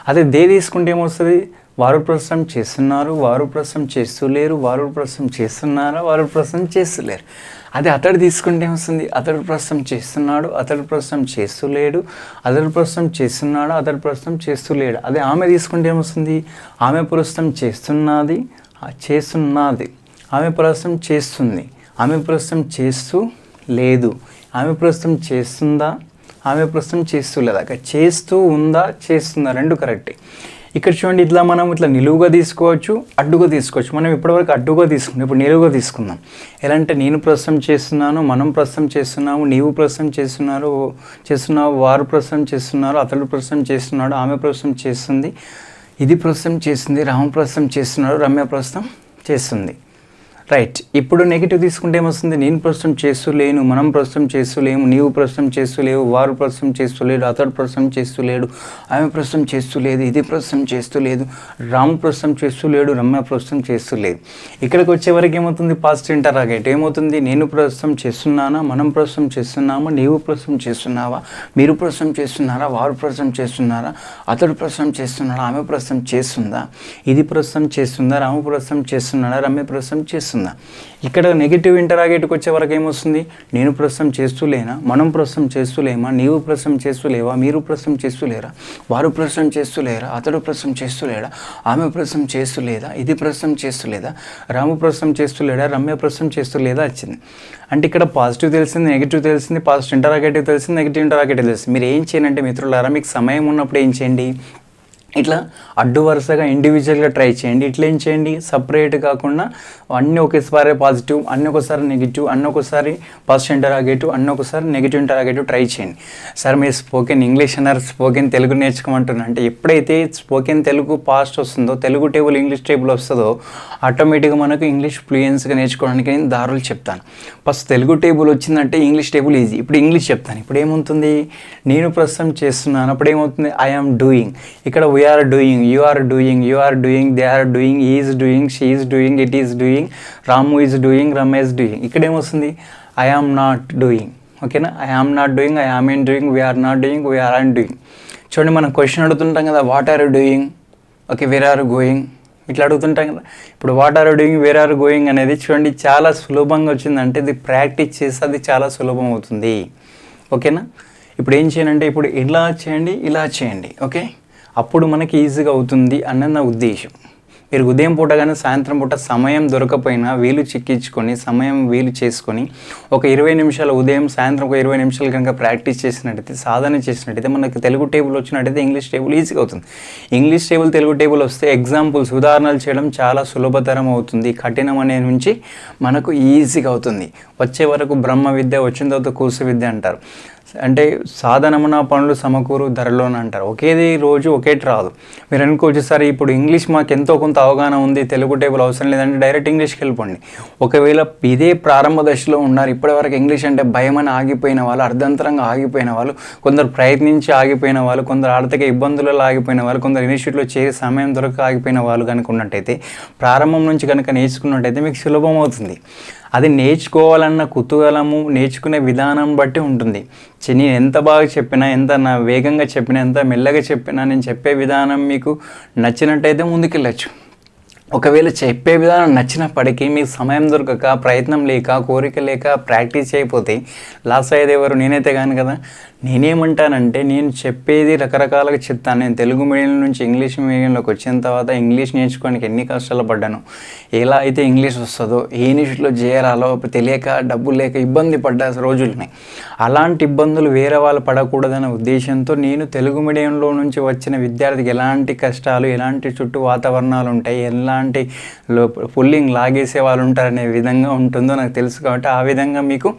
అదే దే తీసుకుంటే ఏమొస్తుంది, వారు ప్రస్తుతం చేస్తున్నారు, వారు ప్రస్తుతం చేస్తూ లేరు, వారు ప్రస్తుతం చేస్తున్నారా, వారు ప్రస్తుతం చేస్తూ లేరు. అదే అతడు తీసుకుంటే ఏమొస్తుంది, అతడు ప్రస్తుతం చేస్తున్నాడు, అతడు ప్రస్తుతం చేస్తూ లేడు, అతడు ప్రస్తుతం చేస్తున్నాడు, అతడు ప్రస్తుతం చేస్తూ లేడు. అదే ఆమె తీసుకుంటే ఏమొస్తుంది, ఆమె ప్రస్తుతం చేస్తున్నది, ఆమె ప్రస్తుతం చేస్తుంది, ఆమె ప్రస్తుతం చేస్తూ లేదు, ఆమె ప్రస్తుతం చేస్తుందా, ఆమె ప్రస్తుతం చేస్తూ లేదా. చేస్తూ ఉందా, చేస్తుందా, రెండు కరెక్టే. ఇక్కడ చూడండి, ఇట్లా మనం ఇట్లా నిలువుగా తీసుకోవచ్చు, అడ్డుగా తీసుకోవచ్చు. మనం ఇప్పటివరకు అడ్డుగా తీసుకున్నాం, ఇప్పుడు నిలువుగా తీసుకుందాం. ఎలా అంటే, నేను ప్రస్తుతం చేస్తున్నాను, మనం ప్రస్తుతం చేస్తున్నాము, నీవు ప్రస్తుతం చేస్తున్నావు, వారు ప్రస్తుతం చేస్తున్నారు, అతడు ప్రస్తుతం చేస్తున్నాడు, ఆమె ప్రస్తుతం చేస్తుంది, ఇది ప్రస్తుతం చేస్తుంది, రాము ప్రస్తుతం చేస్తున్నాడు, రమ్య ప్రస్తుతం చేస్తుంది. రైట్. ఇప్పుడు నెగిటివ్ తీసుకుంటే ఏమొస్తుంది? నేను ప్రస్తుతం చేస్తూ లేను, మనం ప్రస్తుతం చేస్తూ లేము, నీవు ప్రస్తుతం చేస్తూ లేవు, వారు ప్రస్తుతం చేస్తూ లేడు, అతడు ప్రస్తుతం చేస్తూ లేడు, ఆమె ప్రస్తుతం చేస్తూ లేదు, ఇది ప్రస్తుతం చేస్తూ లేదు, రాము ప్రస్తుతం చేస్తూ లేడు, రమ్య ప్రస్తుతం చేస్తూ లేదు. ఇక్కడికి వచ్చే వరకు ఏమవుతుంది? పాస్ట్ ఇంటరాగేట్ ఏమవుతుంది? నేను ప్రస్తుతం చేస్తున్నానా, మనం ప్రస్తుతం చేస్తున్నామా, నీవు ప్రస్తుతం చేస్తున్నావా, మీరు ప్రస్తుతం చేస్తున్నారా, వారు ప్రస్తుతం చేస్తున్నారా, అతడు ప్రస్తుతం చేస్తున్నాడా, ఆమె ప్రస్తుతం చేస్తుందా, ఇది ప్రస్తుతం చేస్తుందా, రాము ప్రస్తుతం చేస్తున్నాడా, రమ్య ప్రస్తుతం చేస్తుందా. ఇక్కడ నెగిటివ్ ఇంటరాగేట్కి వచ్చే వరకు ఏమొస్తుంది? నేను ప్రస్తుతం చేస్తూ లేనా, మనం ప్రస్తుతం చేస్తూ లేమా, నీవు ప్రస్తుతం చేస్తూ లేవా, మీరు ప్రస్తుతం చేస్తూ లేరా, వారు ప్రస్తుతం చేస్తూ లేరా, అతడు ప్రస్తుతం చేస్తూ లేడా, ఆమె ప్రస్తుతం చేస్తూ లేదా, ఇది ప్రస్తుతం చేస్తూ లేదా, రాము ప్రస్తుతం చేస్తూ లేడా, రమ్య ప్రస్తుతం చేస్తూ లేదా వచ్చింది. అంటే ఇక్కడ పాజిటివ్ తెలిసింది, నెగిటివ్ తెలిసింది, పాజిటివ్ ఇంటరాగేటివ్ తెలిసింది, నెగిటివ్ ఇంటరాగేటివ్ తెలిసింది. మీరు ఏం చేయండి అంటే మిత్రులారా, మీకు సమయం ఉన్నప్పుడు ఏం చేయండి? ఇట్లా అడ్డు వరుసగా ఇండివిజువల్గా ట్రై చేయండి. ఇట్లా ఏం చేయండి? సపరేట్ కాకుండా అన్నీ ఒకసారి పాజిటివ్, అన్నీ ఒకసారి నెగిటివ్, అన్నీ ఒకసారి పాజిటివ్ ఇంటరాగేటివ్, అన్నీ ఒకసారి నెగిటివ్ ఇంటరాగేటివ్ ట్రై చేయండి. సార్ మీరు స్పోకెన్ ఇంగ్లీష్ అన్నారు, స్పోకెన్ తెలుగు నేర్చుకోమంటున్నా అంటే ఎప్పుడైతే స్పోకెన్ తెలుగు పాస్ట్ వస్తుందో, తెలుగు టేబుల్ ఇంగ్లీష్ టేబుల్ వస్తుందో ఆటోమేటిక్గా మనకు ఇంగ్లీష్ ఫ్లూయెన్స్గా నేర్చుకోవడానికి నేను దారులు చెప్తాను. ఫస్ట్ తెలుగు టేబుల్ వచ్చిందంటే ఇంగ్లీష్ టేబుల్ ఈజీ. ఇప్పుడు ఇంగ్లీష్ చెప్తాను. ఇప్పుడు ఏమవుతుంది? నేను ప్రస్తుతం చేస్తున్నాను. అప్పుడు ఏమవుతుంది? I am doing. ఇక్కడ we are doing, you are doing, you are doing, they are doing, he is doing, she is doing, it is doing, Ramu is doing, Ramya is doing. ఇక్కడ ఏమొస్తుంది? I am not doing. ఓకేనా? I am not doing, I am in doing, we are not doing, we aren't doing. చూడండి, మనం question అడుగుతుంటాం కదా, what are you doing, okay, where are going, ఇట్లా అడుగుతుంటాం కదా. ఇప్పుడు what are you doing, where are going అనేది చూడండి చాలా సులభంగా వచ్చిందంటే ఇది ప్రాక్టీస్ చేస్తే అది చాలా సులభం అవుతుంది. ఓకేనా? ఇప్పుడు ఏం చేయండి? ఇప్పుడు ఇలా చేయండి, ఇలా చేయండి. ఓకే, అప్పుడు మనకి ఈజీగా అవుతుంది అన్నది నా ఉద్దేశం. మీరు ఉదయం పూట కానీ సాయంత్రం పూట సమయం దొరకపోయినా వీలు చిక్కించుకొని సమయం వీలు చేసుకొని ఒక 20 నిమిషాలు ఉదయం సాయంత్రం ఒక 20 నిమిషాలు కనుక ప్రాక్టీస్ చేసినట్టయితే, సాధన చేసినట్టయితే మనకి తెలుగు టేబుల్ వచ్చినట్టయితే ఇంగ్లీష్ టేబుల్ ఈజీగా అవుతుంది. ఇంగ్లీష్ టేబుల్ తెలుగు టేబుల్ వస్తే ఎగ్జాంపుల్స్ ఉదాహరణలు చేయడం చాలా సులభతరం అవుతుంది. కఠినం అనే నుంచి మనకు ఈజీగా అవుతుంది. వచ్చే వరకు బ్రహ్మ విద్య, వచ్చిన తర్వాత కూసు విద్య అంటారు. అంటే సాధనమున పనులు సమకూరు ధరలోని అంటారు. ఒకేది రోజు ఒకేటి రాదు. మీరు అనుకోవచ్చు సరే ఇప్పుడు ఇంగ్లీష్ మాకు ఎంతో కొంత అవగాహన ఉంది, తెలుగు టేబుల్ అవసరం లేదంటే డైరెక్ట్ ఇంగ్లీష్కి వెళ్ళిపోండి. ఒకవేళ ఇదే ప్రారంభ దశలో ఉన్నారు, ఇప్పటివరకు ఇంగ్లీష్ అంటే భయమని ఆగిపోయిన వాళ్ళు, అర్ధంతరంగా ఆగిపోయిన వాళ్ళు, కొందరు ప్రయత్నించి ఆగిపోయిన వాళ్ళు, కొందరు ఆర్థిక ఇబ్బందులలో ఆగిపోయిన వాళ్ళు, కొందరు ఇన్స్టిట్యూట్లో చేరి సమయం దొరక ఆగిపోయిన వాళ్ళు కనుక ఉన్నట్టయితే, ప్రారంభం నుంచి కనుక నేర్చుకున్నట్టయితే మీకు సులభం అవుతుంది. అది నేర్చుకోవాలన్న కుతూహలము నేర్చుకునే విధానం బట్టి ఉంటుంది. నేను ఎంత బాగా చెప్పినా, ఎంత నా వేగంగా చెప్పినా, ఎంత మెల్లగా చెప్పినా, నేను చెప్పే విధానం మీకు నచ్చినట్టయితే ముందుకెళ్ళచ్చు. ఒకవేళ చెప్పే విధానం నచ్చినప్పటికీ మీకు సమయం దొరకక, ప్రయత్నం లేక, కోరిక లేక ప్రాక్టీస్ చేయకపోతే లాస్ అయ్యేది ఎవరు? నేనైతే కాను కదా. నేనేమంటానంటే నేను చెప్పేది రకరకాలుగా చెప్తాను. నేను తెలుగు మీడియం నుంచి ఇంగ్లీష్ మీడియంలోకి వచ్చిన తర్వాత ఇంగ్లీష్ నేర్చుకోవడానికి ఎన్ని కష్టాలు పడ్డాను, ఎలా అయితే ఇంగ్లీష్ వస్తుందో ఏ ఇన్స్టిట్యూట్లో చేరాలో తెలియక, డబ్బులు లేక ఇబ్బంది పడ్డ రోజులున్నాయి. అలాంటి ఇబ్బందులు వేరే వాళ్ళు పడకూడదనే ఉద్దేశంతో నేను తెలుగు మీడియంలో నుంచి వచ్చిన విద్యార్థికి ఎలాంటి కష్టాలు, ఎలాంటి చుట్టూ వాతావరణాలు ఉంటాయి, ఎలాంటి పుల్లింగ్ లాగేసే వాళ్ళు ఉంటారనే విధంగా ఉంటుందో నాకు తెలుసు. కాబట్టి ఆ విధంగా మీకు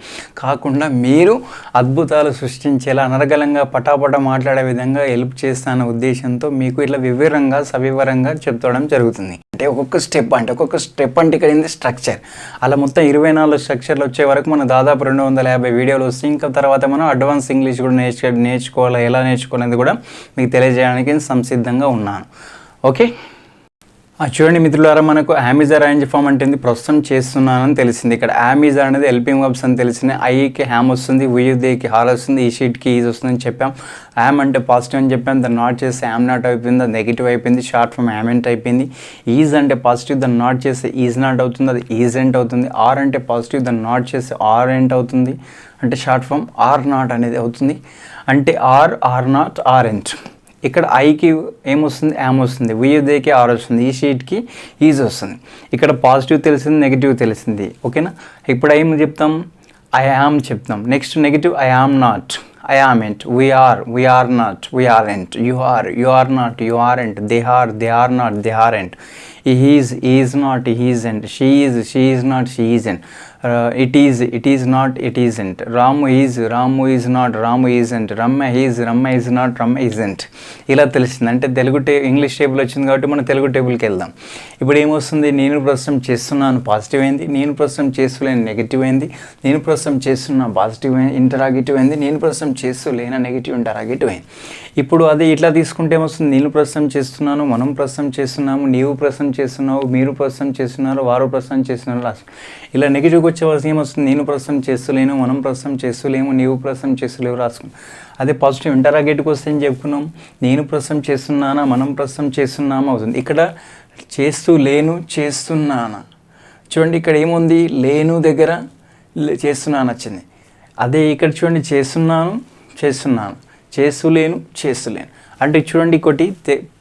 కాకుండా మీరు అద్భుతాలు సృష్టించేలా అనర్గళంగా పటాపట మాట్లాడే విధంగా హెల్ప్ చేస్తాన ఉద్దేశంతో మీకు ఇట్లా వివరంగా సవివరంగా చెప్తడం జరుగుతుంది. అంటే ఒక్కొక్క స్టెప్ అంటే ఇక్కడ ఏంది స్ట్రక్చర్. అలా మొత్తం 24 స్ట్రక్చర్లు వచ్చే వరకు మనం దాదాపు 250 వీడియోలు వస్తాయి. ఇంకా తర్వాత మనం అడ్వాన్స్ ఇంగ్లీష్ కూడా నేర్చుకోవాలి, ఎలా నేర్చుకోవాలనేది కూడా మీకు తెలియజేయడానికి సంసిద్ధంగా ఉన్నాను. ఓకే, చూడండి మిత్రులారా, మనకు అమెజాన్ అరేంజ్ ఫామ్ అంటే ప్రస్తుతం చేస్తున్నానని తెలిసింది. ఇక్కడ అమెజాన్ అనేది హెల్పింగ్ వర్బ్స్ అని తెలిసింది. ఐకి హ్యామ్ వస్తుంది, వియుదేకి హార్ వస్తుంది, ఈ షీట్కి ఈజ్ వస్తుందని చెప్పాం. యామ్ అంటే పాజిటివ్ అని చెప్పాం, దాన్ని నాట్ చేస్తే యామ్ నాట్ అయిపోయింది, అది నెగిటివ్ అయిపోయింది, షార్ట్ ఫామ్ యామెంట్ అయిపోయింది. ఈజ్ అంటే పాజిటివ్, దాన్ని నాట్ చేస్తే ఈజ్ నాట్ అవుతుంది, అది ఈజెంట్ అవుతుంది. ఆర్ అంటే పాజిటివ్, దాన్ని నాట్ చేస్తే ఆర్ ఎంట్ అవుతుంది, అంటే షార్ట్ ఫామ్ ఆర్ నాట్ అనేది అవుతుంది. అంటే ఆర్ నాట్ ఆర్ ఎంట్. ఇక్కడ ఐకి ఏమొస్తుంది? యామ్ వస్తుంది, వియుదేకి ఆర్ వస్తుంది, ఈ షీట్కి ఈజ్ వస్తుంది. ఇక్కడ పాజిటివ్ తెలిసింది, నెగిటివ్ తెలిసింది. ఓకేనా? ఇప్పుడు ఏం చెప్తాం? ఐ యామ్ చెప్తాం. Next negative I am not, I aren't, we are not, we aren't, you are not, you aren't, they are not, they aren't, he is not, he isn't, she is not, she isn't, it is not, it isn't. Ramu is not, Ramu isn't. Ramya is not, Ramya isn't. ఇలా తెలిసింది. అంటే English table వచ్చింది కాబట్టి మనం తెలుగు టేబుల్కి వెళ్దాం. ఇప్పుడు ఏమొస్తుంది? నేను ప్రస్తుతం చేస్తున్నాను పాజిటివ్ అయింది, నేను ప్రస్తుతం చేస్తలేను నెగిటివ్ అయింది, నేను ప్రస్తుతం చేస్తున్నా పాజిటివ్ ఇంటరాగేటివ్ అయింది, నేను ప్రస్తుతం చేస్తలేనా నెగిటివ్ ఇంటరాగేటివ్ అయింది. ఇప్పుడు అది ఇట్లా తీసుకుంటే ఏమొస్తుంది? నేను ప్రస్తుతం చేస్తున్నాను, మనం ప్రస్తుతం చేస్తున్నాము, నీవు ప్రస్తుతం చేస్తున్నావు, మీరు ప్రస్తుతం చేస్తున్నారు, వారు ప్రస్తుతం చేస్తున్నారు. లాస్ట్ ఇలా నెగిటివ్కి వచ్చేవాల్సి ఏమొస్తుంది? నేను ప్రస్తుతం చేస్తలేను, మనం ప్రస్తుతం చేస్తలేము, నీవు ప్రస్తుతం చేస్తలేవు రాసుకున్నాం. అదే పాజిటివ్ ఇంటరాగేటివ్కి వస్తే ఏం చెప్పుకున్నాం? నేను ప్రస్తుతం చేస్తున్నానా, మనం ప్రస్తుతం చేస్తున్నామా అవుతుంది. ఇక్కడ చేస్తూ లేను, చేస్తున్నానా. చూడండి ఇక్కడ ఏముంది? లేను దగ్గర చేస్తున్నాను వచ్చింది. అదే ఇక్కడ చూడండి చేస్తున్నాను, చేస్తలేను. అంటే చూడండి ఒకటి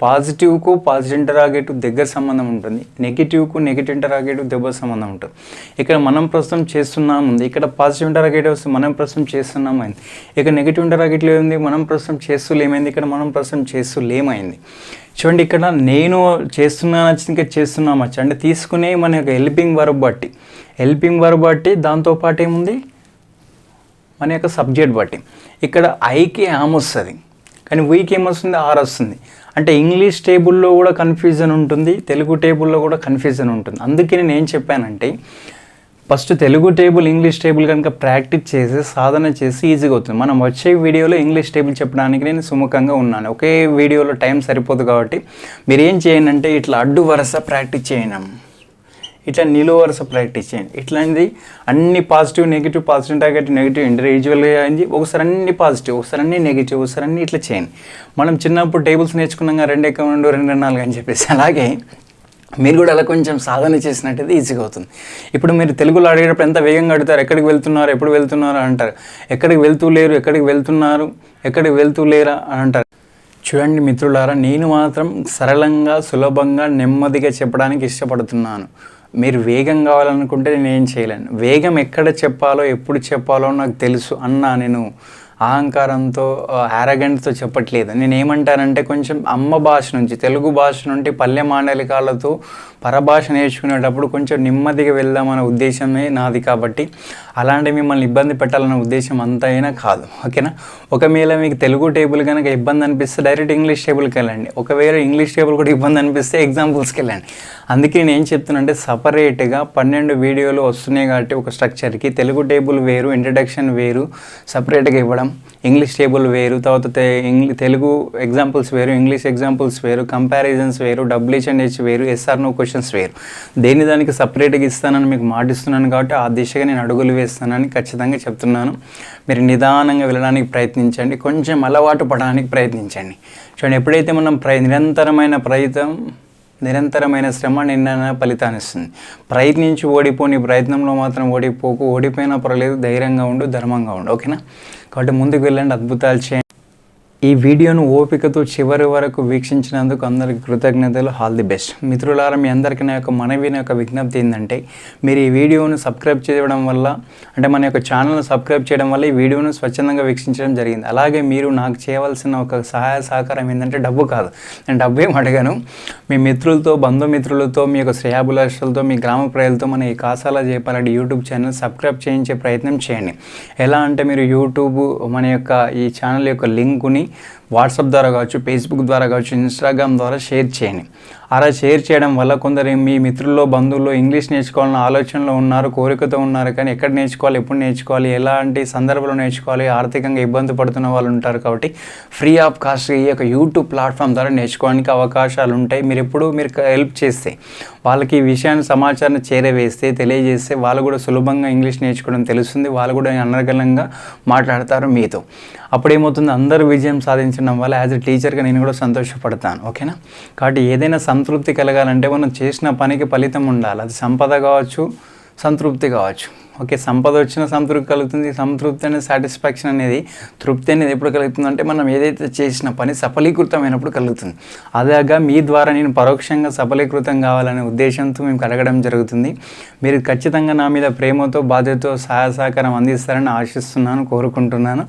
పాజిటివ్కు పాజిటివ్ ఇంటరాగేటివ్ దగ్గర సంబంధం ఉంటుంది, నెగిటివ్కు నెగిటివ్ ఇంటరాగేటివ్ దగ్గర సంబంధం ఉంటుంది. ఇక్కడ మనం ప్రస్తుతం చేస్తున్నాము ఉంది, ఇక్కడ పాజిటివ్ ఇంటరాగేటివ్ వస్తే మనం ప్రస్తుతం చేస్తున్నాము అయింది. ఇక్కడ నెగిటివ్ ఇంటరాగేటివ్ ఏమైంది? మనం ప్రస్తుతం చేస్తూలేమైంది, ఇక్కడ మనం ప్రస్తుతం చేస్తూలేమైంది. చూడండి ఇక్కడ నేను చేస్తున్నాను వచ్చింది, ఇంకా చేస్తున్నాము వచ్చి. అంటే తీసుకునే మన యొక్క హెల్పింగ్ వర్బ్ బట్టి దాంతోపాటు ఏముంది? మన యొక్క సబ్జెక్ట్ బట్టి. ఇక్కడ ఐకి యామ్ వస్తుంది, కానీ వీకి ఏమొస్తుంది? ఆర్ వస్తుంది. అంటే ఇంగ్లీష్ టేబుల్లో కూడా కన్ఫ్యూజన్ ఉంటుంది, తెలుగు టేబుల్లో కూడా కన్ఫ్యూజన్ ఉంటుంది. అందుకే నేను ఏం చెప్పానంటే first Telugu table English table కనుక ప్రాక్టీస్ చేసి సాధన చేసి ఈజీగా అవుతుంది. మనం వచ్చే వీడియోలో ఇంగ్లీష్ టేబుల్ చెప్పడానికి నేను సుముఖంగా ఉన్నాను. ఒకే వీడియోలో టైం సరిపోదు కాబట్టి మీరు ఏం చేయండి అంటే ఇట్లా అడ్డు వరుస ప్రాక్టీస్ చేయండి, ఇట్లా నిలువ వరుస ప్రాక్టీస్ చేయండి. ఇట్లాంటిది అన్ని పాజిటివ్ నెగిటివ్, పాజిటివ్ నెగిటివ్ ఇండివిజువల్గా అయింది. ఒకసారి అన్ని పాజిటివ్, ఒకసారి అన్ని నెగిటివ్, ఒకసారి అన్ని ఇట్లా చేయండి. మనం చిన్నప్పుడు టేబుల్స్ నేర్చుకున్నాం 2 × 2 2 × 4 అని చెప్పేసి, అలాగే మీరు కూడా అలా కొంచెం సాధన చేసినట్టయితే ఈజీగా అవుతుంది. ఇప్పుడు మీరు తెలుగులో అడిగేటప్పుడు ఎంత వేగంగా అడుగుతారు? ఎక్కడికి వెళ్తున్నారు, ఎప్పుడు వెళ్తున్నారు అంటారు. ఎక్కడికి వెళ్తూ లేరు, ఎక్కడికి వెళ్తున్నారు, ఎక్కడికి వెళ్తూ లేరా అని అంటారు. చూడండి మిత్రులారా, నేను మాత్రం సరళంగా, సులభంగా, నెమ్మదిగా చెప్పడానికి ఇష్టపడుతున్నాను. మీరు వేగం కావాలనుకుంటే నేను ఏం చేయలేను. వేగం ఎక్కడ చెప్పాలో, ఎప్పుడు చెప్పాలో నాకు తెలుసు అన్న నేను అహంకారంతో, యారగెంట్తో చెప్పట్లేదు. నేను ఏమంటానంటే కొంచెం అమ్మ భాష నుంచి, తెలుగు భాష నుండి పల్లె మాండలికాలతో పరభాష నేర్చుకునేటప్పుడు కొంచెం నెమ్మదిగా వెళ్దామనే ఉద్దేశమే నాది. కాబట్టి అలాంటి మిమ్మల్ని ఇబ్బంది పెట్టాలన్న ఉద్దేశం అంత అయినా కాదు, ఓకేనా. ఒకవేళ మీకు తెలుగు టేబుల్ కనుక ఇబ్బంది అనిపిస్తే డైరెక్ట్ ఇంగ్లీష్ టేబుల్కి వెళ్ళండి. ఒకవేళ ఇంగ్లీష్ టేబుల్ కూడా ఇబ్బంది అనిపిస్తే ఎగ్జాంపుల్స్కి వెళ్ళండి. అందుకే నేను ఏం చెప్తున్నా సపరేట్గా 12 వీడియోలు వస్తున్నాయి కాబట్టి ఒక స్ట్రక్చర్కి తెలుగు టేబుల్ వేరు, ఇంట్రడక్షన్ వేరు, సపరేట్గా ఇవ్వడం, ఇంగ్లీష్ టేబుల్ వేరు, తర్వాత తెలుగు ఎగ్జాంపుల్స్ వేరు, ఇంగ్లీష్ ఎగ్జాంపుల్స్ వేరు, కంపారిజన్స్ వేరు, WH&H వేరు, SR/No క్వశ్చన్స్ వేరు. దానికి సపరేట్గా ఇస్తానని మీకు మాటిస్తున్నాను కాబట్టి ఆ దిశగా నేను అడుగులు వేస్తానని ఖచ్చితంగా చెప్తున్నాను. మీరు నిదానంగా వెళ్ళడానికి ప్రయత్నించండి, కొంచెం అలవాటు పడడానికి ప్రయత్నించండి. చూడండి, ఎప్పుడైతే మనం నిరంతరమైన శ్రమ నిన్న ఫలితాన్ని ఇస్తుంది. ప్రయత్నించి ఓడిపోని ప్రయత్నంలో మాత్రం ఓడిపోకు, ఓడిపోయినా పర్వాలేదు, ధైర్యంగా ఉండు, ధర్మంగా ఉండు, ఓకేనా. కాబట్టి ముందుకు వెళ్ళండి, అద్భుతాలు చేయండి. ఈ వీడియోను ఓపికతో చివరి వరకు వీక్షించినందుకు అందరికీ కృతజ్ఞతలు. All the best. మిత్రులారా, మీ అందరికీ నా యొక్క మనవి, నా యొక్క విజ్ఞప్తి ఏంటంటే మీరు ఈ వీడియోను సబ్స్క్రైబ్ చేయడం వల్ల, అంటే మన యొక్క ఛానల్ను సబ్స్క్రైబ్ చేయడం వల్ల ఈ వీడియోను స్వచ్ఛందంగా వీక్షించడం జరిగింది. అలాగే మీరు నాకు చేయవలసిన ఒక సహాయ సహకారం ఏంటంటే డబ్బు కాదు, నేను డబ్బు ఏం అడగను. మీ మిత్రులతో, బంధుమిత్రులతో, మీ యొక్క శ్రేయాభిలాషులతో, మీ గ్రామ ప్రజలతో మన ఈ Kasala Jaipal YouTube channel subscribe చేయించే ప్రయత్నం చేయండి. ఎలా అంటే మీరు యూట్యూబ్ మన యొక్క ఈ ఛానల్ యొక్క లింకుని వాట్సాప్ ద్వారా కావచ్చు, ఫేస్బుక్ ద్వారా కావచ్చు, ఇన్స్టాగ్రామ్ ద్వారా షేర్ చేయండి. అలా షేర్ చేయడం వల్ల కొందరు మీ మిత్రుల్లో, బంధువుల్లో ఇంగ్లీష్ నేర్చుకోవాలన్న ఆలోచనలో ఉన్నారు, కోరికతో ఉన్నారు, కానీ ఎక్కడ నేర్చుకోవాలి, ఎప్పుడు నేర్చుకోవాలి, ఎలాంటి సందర్భంలో నేర్చుకోవాలి, ఆర్థికంగా ఇబ్బంది పడుతున్న వాళ్ళు ఉంటారు. కాబట్టి ఫ్రీ ఆఫ్ కాస్ట్ ఈ యొక్క యూట్యూబ్ ప్లాట్ఫామ్ ద్వారా నేర్చుకోవడానికి అవకాశాలు ఉంటాయి. మీరు హెల్ప్ చేస్తే, వాళ్ళకి ఈ విషయాన్ని, సమాచారాన్ని చేరవేస్తే, తెలియజేస్తే వాళ్ళు కూడా సులభంగా ఇంగ్లీష్ నేర్చుకోవడం తెలుస్తుంది. వాళ్ళు కూడా అనర్గళంగా మాట్లాడతారు మీతో. అప్పుడేమవుతుంది, అందరూ విజయం సాధించడం వల్ల యాజ్ ఎ టీచర్గా నేను కూడా సంతోషపడతాను, ఓకేనా. కాబట్టి ఏదైనా సంతృప్తి కలగాలంటే మనం చేసిన పనికి ఫలితం ఉండాలి. అది సంపద కావచ్చు, సంతృప్తి కావచ్చు, ఓకే. సంపద వచ్చిన సంతృప్తి కలుగుతుంది. సంతృప్తి అనేది, సాటిస్ఫాక్షన్ అనేది, తృప్తి అనేది ఎప్పుడు కలుగుతుందంటే మనం ఏదైతే చేసిన పని సఫలీకృతమైనప్పుడు కలుగుతుంది. అలాగా మీ ద్వారా నేను పరోక్షంగా సఫలీకృతం కావాలనే ఉద్దేశంతో మేము కలగడం జరుగుతుంది. మీరు ఖచ్చితంగా నా మీద ప్రేమతో, బాధ్యతతో సహాయ సహకారం అందిస్తారని ఆశిస్తున్నాను, కోరుకుంటున్నాను.